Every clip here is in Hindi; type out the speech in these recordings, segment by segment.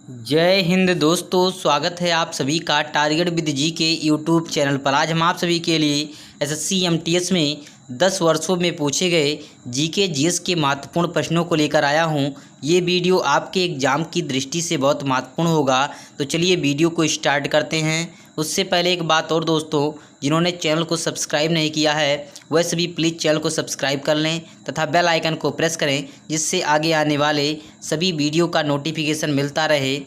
जय हिंद दोस्तों, स्वागत है आप सभी का टारगेट विद जी के यूट्यूब चैनल पर। आज हम आप सभी के लिए एसएससी एमटीएस में 10 वर्षों में पूछे गए जीके जीएस के महत्वपूर्ण प्रश्नों को लेकर आया हूं। ये वीडियो आपके एग्ज़ाम की दृष्टि से बहुत महत्वपूर्ण होगा। तो चलिए वीडियो को स्टार्ट करते हैं। उससे पहले एक बात और दोस्तों, जिन्होंने चैनल को सब्सक्राइब नहीं किया है वह सभी प्लीज़ चैनल को सब्सक्राइब कर लें तथा बेल आइकन को प्रेस करें, जिससे आगे आने वाले सभी वीडियो का नोटिफिकेशन मिलता रहे।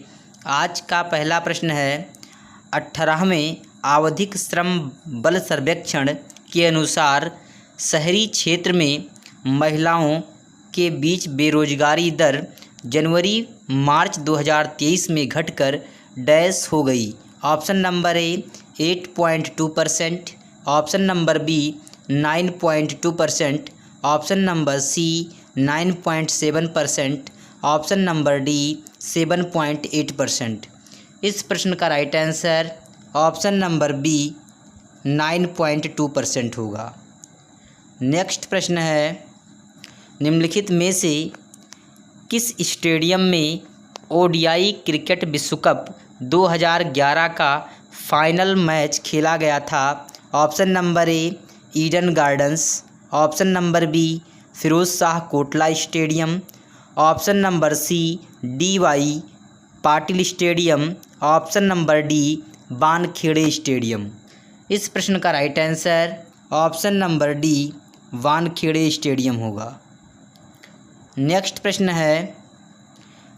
आज का पहला प्रश्न है, 18वें आवधिक श्रम बल सर्वेक्षण के अनुसार शहरी क्षेत्र में महिलाओं के बीच बेरोजगारी दर जनवरी मार्च 2023 में घटकर डैश हो गई। Option number A 8.2%, option number B 9.2%, option number C 9.7%, option number D 7.8%। इस प्रश्न का right answer option number B 9.2% होगा। नेक्स्ट प्रश्न है, निम्नलिखित में से किस स्टेडियम में ओडीआई क्रिकेट विश्व कप 2011 का फाइनल मैच खेला गया था? Option number A Eden Gardens, option number B Feroz Shah Kotla stadium, option number C DY Patil stadium, option number D Wankhede stadium. इस प्रश्न का right answer option number D Wankhede stadium होगा। नेक्स्ट प्रश्न है,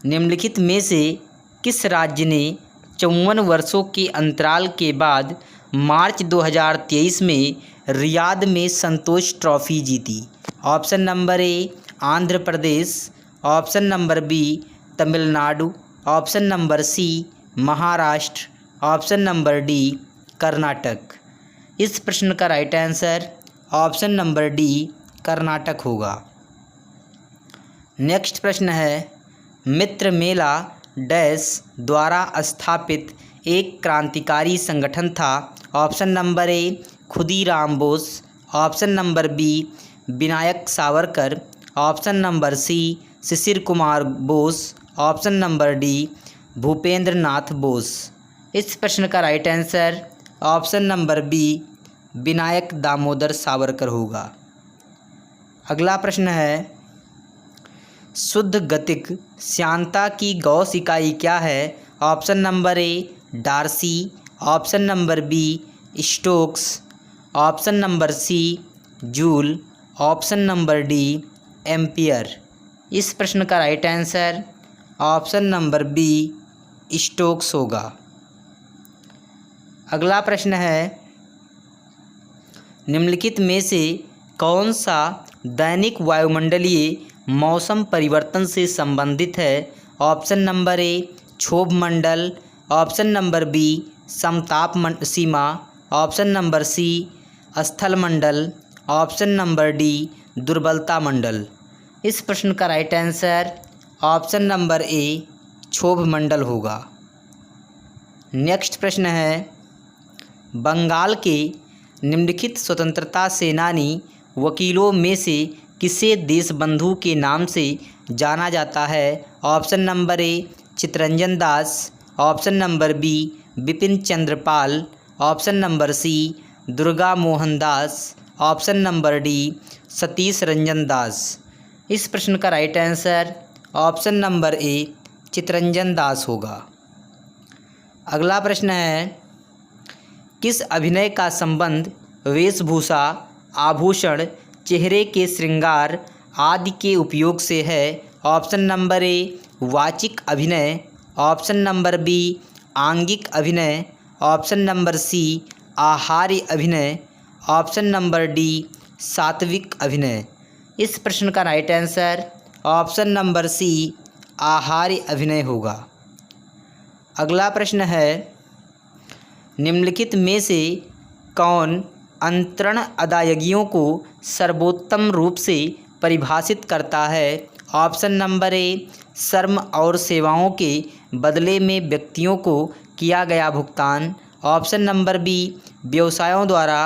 निम्नलिखित में से किस राज्य ने 54 वर्षों के अंतराल के बाद मार्च 2023 में रियाद में संतोष ट्रॉफी जीती? Option number A Andhra Pradesh, option number B Tamil Nadu, option number C Maharashtra, option number D Karnataka. इस प्रश्न का right answer option number D Karnataka होगा। नेक्स्ट प्रश्न है, मित्र मेला डैश द्वारा स्थापित एक क्रांतिकारी संगठन था? Option number A Khudiram Bose, option number B Vinayak Savarkar, option number C Shishir Kumar Bose, option number D Bhupendra Nath Bose. इस प्रश्न का right answer option number B Vinayak Damodar Savarkar होगा। अगला प्रश्न है, शुद्ध गतिक श्यानता की गॉस इकाई क्या है? Option number A darcy, option number B stokes, option number C joule, option number D ampere. इस प्रश्न का right answer option number B stokes होगा। अगला प्रश्न है, निम्नलिखित में से कौन सा दैनिक वायुमंडलीय मौसम परिवर्तन से संबंधित है? ऑप्शन नंबर ए क्षोभ मंडल, ऑप्शन नंबर बी समताप सीमा, ऑप्शन नंबर सी स्थल मंडल, ऑप्शन नंबर डी दुर्बलता मंडल। इस प्रश्न का राइट आंसर ऑप्शन नंबर ए क्षोभ मंडल होगा। नेक्स्ट प्रश्न है, बंगाल के निम्नलिखित स्वतंत्रता सेनानी वकीलों में से किसे देशबंधु के नाम से जाना जाता है? Option number A Chittaranjan Das, option number B Bipin Chandra Pal, option number C Durga Mohan Das, option number D Satish Ranjan Das. इस प्रश्न का right answer option number A Chittaranjan Das होगा। अगला प्रश्न है, किस अभिनय का संबंध वेशभूषा, आभूषण, चेहरे के श्रृंगार आदि के उपयोग से है? ऑप्शन नंबर ए वाचिक अभिनय, ऑप्शन नंबर बी आंगिक अभिनय, ऑप्शन नंबर सी आहार्य अभिनय, ऑप्शन नंबर डी सात्विक अभिनय। इस प्रश्न का right answer option number C आहार्य अभिनय होगा। अगला प्रश्न है, निम्नलिखित में से कौन अंतरण अदायगियों को सर्वोत्तम रूप से परिभाषित करता है? ऑप्शन नंबर ए श्रम और सेवाओं के बदले में व्यक्तियों को किया गया भुगतान, ऑप्शन नंबर बी व्यवसायों द्वारा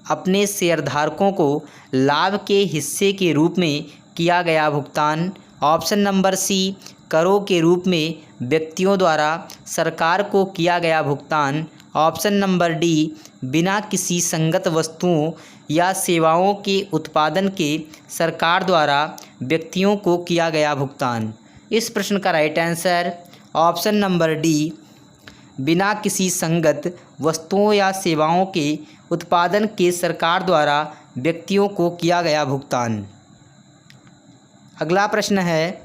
अपने शेयरधारकों को लाभ के हिस्से के रूप में किया गया भुगतान, ऑप्शन नंबर सी करों के रूप में व्यक्तियों द्वारा सरकार को किया गया भुगतान। ऑप्शन नंबर डी, बिना किसी संगत वस्तुओं या सेवाओं के उत्पादन के सरकार द्वारा व्यक्तियों को किया गया भुगतान। इस प्रश्न का right answer option number D, बिना किसी संगत वस्तुओं या सेवाओं के उत्पादन के सरकार द्वारा व्यक्तियों को किया गया भुगतान। अगला प्रश्न है,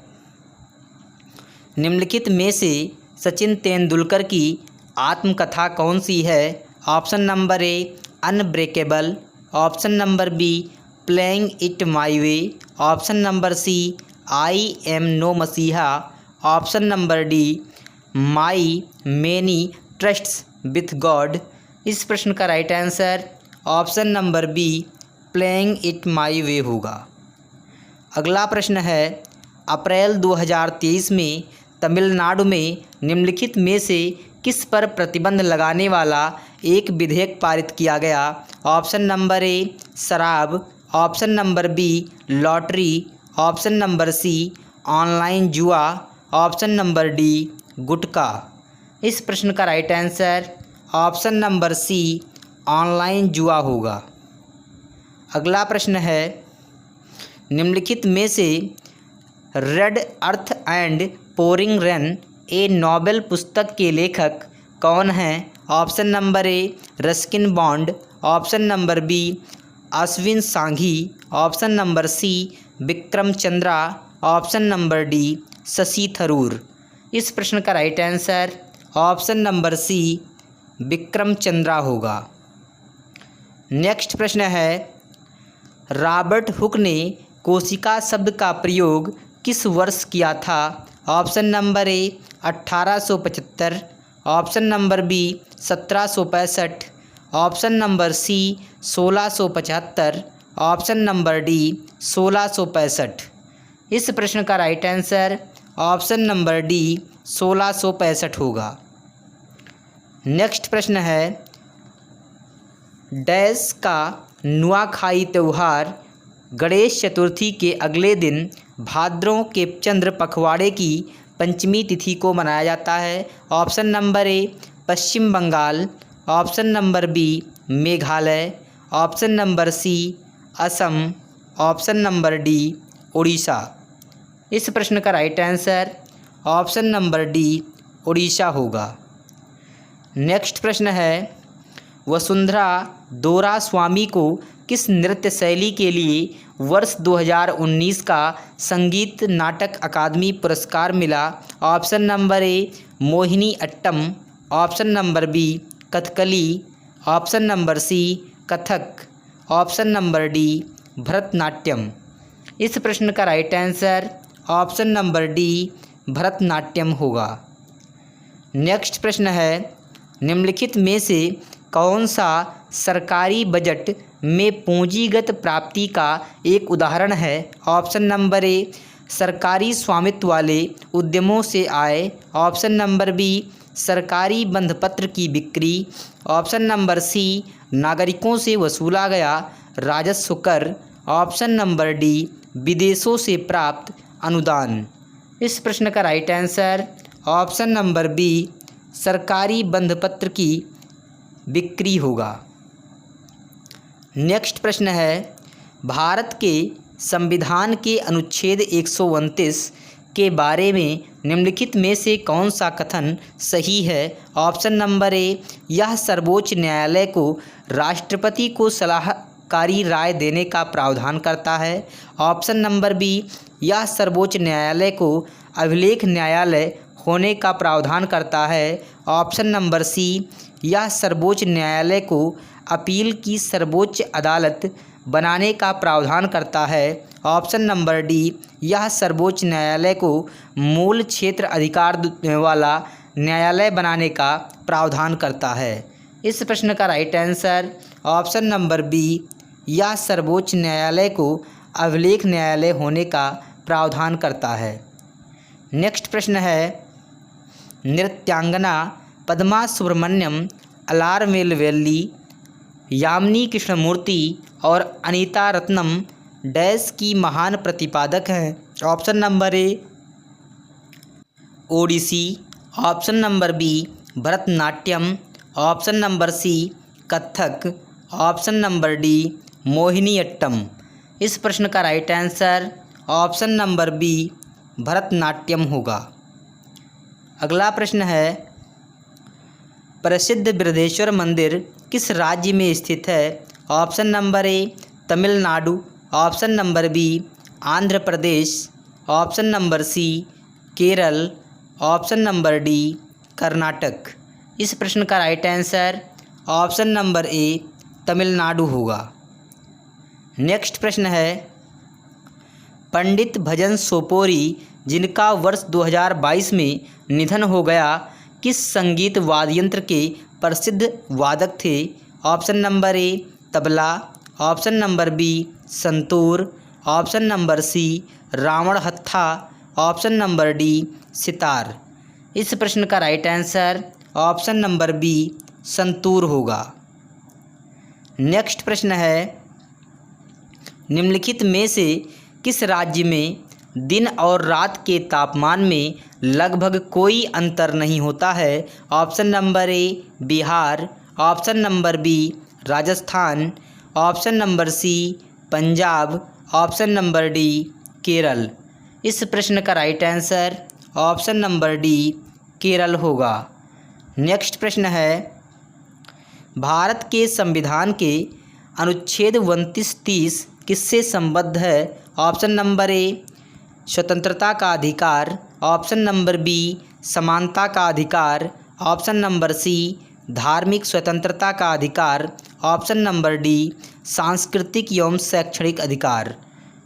निम्नलिखित में से सचिन तेंदुलकर की आत्मकथा कौन सी है? Option number A, unbreakable. Option number B, playing it my way. Option number C, I am no messiah. Option number D, my many trusts with God. इस प्रश्न का right answer option number B, playing it my way होगा। अगला प्रश्न है, अप्रैल 2023 में तमिलनाडु में निम्नलिखित में से किस पर प्रतिबंध लगाने वाला एक विधेयक पारित किया गया? ऑप्शन नंबर ए, शराब। Option number B, lottery. Option number C, online जुआ। Option number D, gutkha. इस प्रश्न का right answer option number C, online जुआ होगा। अगला प्रश्न है, निम्नलिखित में से red earth and pouring rain a novel पुस्तक के लेखक कौन हैं? Option number A, Ruskin Bond. Option number B, Ashwin Sanghi. Option number C, Vikram Chandra. Option number D, Shashi Tharoor. इस प्रश्न का right answer option number C, Vikram Chandra होगा। नेक्स्ट प्रश्न है, रॉबर्ट हुक ने कोशिका शब्द का प्रयोग किस वर्ष किया था? Option number A, 1875। Option number B, 1765। Option number C, 1675। Option number D, 1665। इस प्रश्न का right answer option number D, 1665 होगा। नेक्स्ट प्रश्न है, डैश का नुआखाई त्यौहार गणेश चतुर्थी के अगले दिन भाद्रों के चंद्र पखवाड़े की पंचमी तिथि को मनाया जाता है। Option number A, Pashchim Bangal. Option number B, Meghalaya. Option number C, Assam. Option number D, Orissa. इस प्रश्न का right answer option number D, Orissa होगा। नेक्स्ट प्रश्न है, वसुंधरा दोरास्वामी को किस नृत्य शैली के लिए वर्ष 2019 का संगीत नाटक अकादमी पुरस्कार मिला? Option number A, Mohiniattam. Option number B, Kathakali. Option number C, Kathak. Option number D, Bharatanatyam. इस प्रश्न का right answer option number D, Bharatanatyam होगा। नेक्स्ट प्रश्न है, निम्नलिखित में से कौन सा सरकारी बजट में पूंजीगत प्राप्ति का एक उदाहरण है? ऑप्शन नंबर ए, सरकारी स्वामित्व वाले उद्यमों से आय। ऑप्शन नंबर बी, सरकारी बंधपत्र की बिक्री। ऑप्शन नंबर सी, नागरिकों से वसूला गया राजस्व कर। ऑप्शन नंबर डी, विदेशों से प्राप्त अनुदान। इस प्रश्न का right answer option number B, सरकारी बंधपत्र की बिक्री होगा। नेक्स्ट प्रश्न है, भारत के संविधान के अनुच्छेद 129 के बारे में निम्नलिखित में से कौन सा कथन सही है? ऑप्शन नंबर ए, यह सर्वोच्च न्यायालय को राष्ट्रपति को सलाहकारी राय देने का प्रावधान करता है। ऑप्शन नंबर बी, यह सर्वोच्च न्यायालय को अभिलेख न्यायालय होने का प्रावधान करता है। ऑप्शन नंबर सी, यह सर्वोच्च न्यायालय को अपील की सर्वोच्च अदालत बनाने का प्रावधान करता है। ऑप्शन नंबर डी, यह सर्वोच्च न्यायालय को मूल क्षेत्र अधिकार वाला न्यायालय बनाने का प्रावधान करता है। इस प्रश्न का right answer option number B, यह सर्वोच्च न्यायालय को अभिलेख न्यायालय होने का प्रावधान करता है। नेक्स्ट प्रश्न है, नृत्यांगना पद्मा सुब्रमण्यम, अलारमेलवेली, यामिनी कृष्णमूर्ति और अनीता रत्नम डैश की महान प्रतिपादक हैं? Option number A, Odissi, option number B Bharatanatyam, option number C Kathak, option number D Mohiniyattam. इस प्रश्न का right answer option number B Bharatanatyam होगा। अगला प्रश्न है, प्रसिद्ध बृहदेश्वर मंदिर किस राज्य में स्थित है? Option number A Tamil Nadu, option number B Andhra Pradesh, option number C Kerala, option number D Karnataka. इस प्रश्न का right answer option number A Tamil Nadu होगा। नेक्स्ट प्रश्न है, पंडित भजन सोपोरी जिनका वर्ष 2022 में निधन हो गया, किस संगीत वाद्ययंत्र के प्रसिद्ध वादक थे? Option number A tabla, option number B santoor, option number C Ravanahatha, option number D sitar. इस प्रश्न का right answer option number B santoor होगा। नेक्स्ट प्रश्न है, निम्नलिखित में से किस राज्य में दिन और रात के तापमान में लगभग कोई अंतर नहीं होता है? Option number A Bihar, option number B Rajasthan, option number C Punjab, option number D Kerala. इस प्रश्न का right answer option number D Kerala होगा। नेक्स्ट प्रश्न है, भारत के संविधान के अनुच्छेद 29-30 किससे संबद्ध है? ऑप्शन नंबर ए स्वतंत्रता का अधिकार, ऑप्शन नंबर बी समानता का अधिकार, ऑप्शन नंबर सी धार्मिक स्वतंत्रता का अधिकार, ऑप्शन नंबर डी सांस्कृतिक एवं शैक्षणिक अधिकार।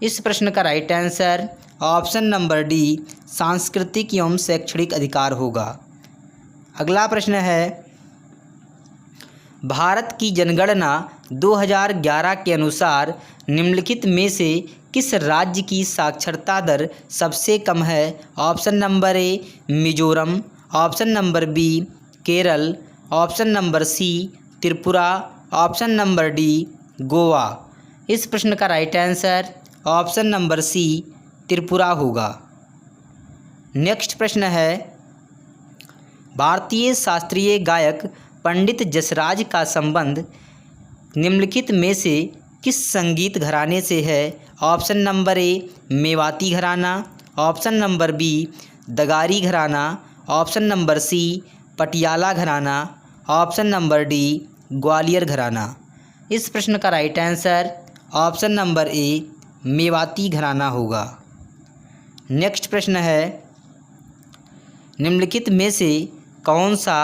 इस प्रश्न का right answer option number D सांस्कृतिक एवं शैक्षणिक अधिकार होगा। अगला प्रश्न है, भारत की जनगणना 2011 के अनुसार निम्नलिखित में से किस राज्य की साक्षरता दर सबसे कम है? Option number A Mizoram, option number B Kerala, option number C Tripura, option number D Goa. इस प्रश्न का right answer option number C Tripura होगा। नेक्स्ट प्रश्न है, भारतीय शास्त्रीय गायक पंडित जसराज का संबंध निम्नलिखित में से किस संगीत घराने से है? ऑप्शन नंबर ए मेवाती घराना, ऑप्शन नंबर बी दगारी घराना, ऑप्शन नंबर सी पटियाला घराना, ऑप्शन नंबर डी ग्वालियर घराना। इस प्रश्न का राइट आंसर ऑप्शन नंबर ए मेवाती घराना होगा। नेक्स्ट प्रश्न है, निम्नलिखित में से कौन सा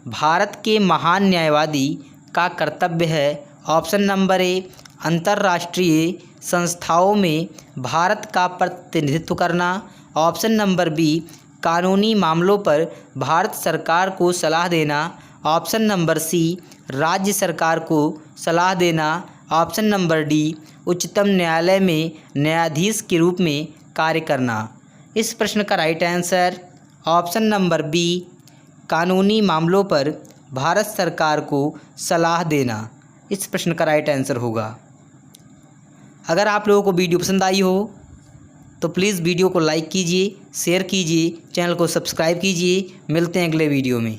भारत के महान न्यायवादी का कर्तव्य है? ऑप्शन नंबर ए अंतर्राष्ट्रीय संस्थाओं में भारत का प्रतिनिधित्व करना, ऑप्शन नंबर बी कानूनी मामलों पर भारत सरकार को सलाह देना, ऑप्शन नंबर सी राज्य सरकार को सलाह देना, ऑप्शन नंबर डी उच्चतम न्यायालय में न्यायाधीश के रूप में कार्य करना। इस प्रश्न का right answer option number B कानूनी मामलों पर भारत सरकार को सलाह देना। इस प्रश्न का राइट आंसर होगा। अगर आप लोगों को वीडियो पसंद आई हो तो प्लीज़ वीडियो को लाइक कीजिए, शेयर कीजिए, चैनल को सब्सक्राइब कीजिए। मिलते हैं अगले वीडियो में।